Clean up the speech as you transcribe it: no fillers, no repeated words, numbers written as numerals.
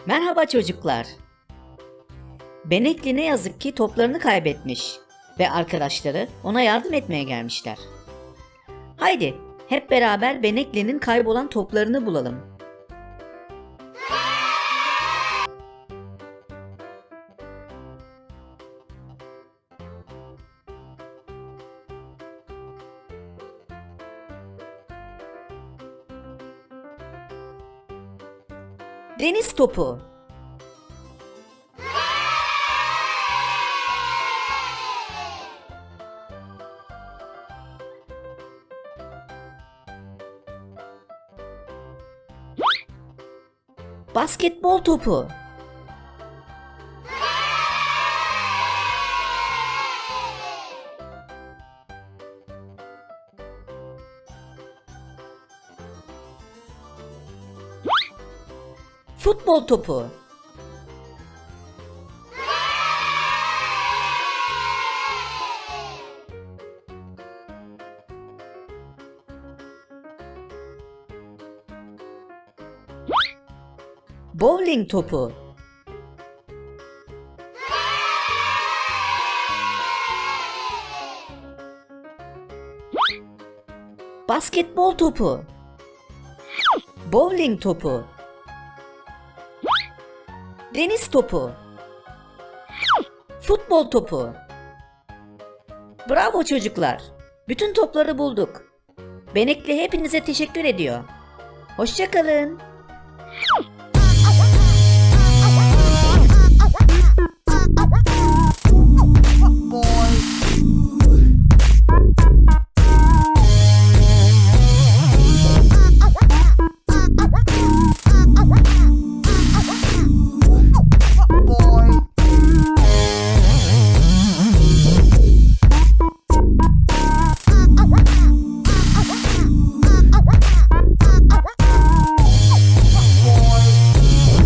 Merhaba çocuklar. Benekli ne yazık ki toplarını kaybetmiş ve arkadaşları ona yardım etmeye gelmişler. Haydi hep beraber Benekli'nin kaybolan toplarını bulalım. Deniz topu, basketbol topu, futbol topu, bowling topu, basketbol topu, bowling topu, deniz topu, futbol topu. Bravo çocuklar. Bütün topları bulduk. Benekli hepinize teşekkür ediyor. Hoşça kalın.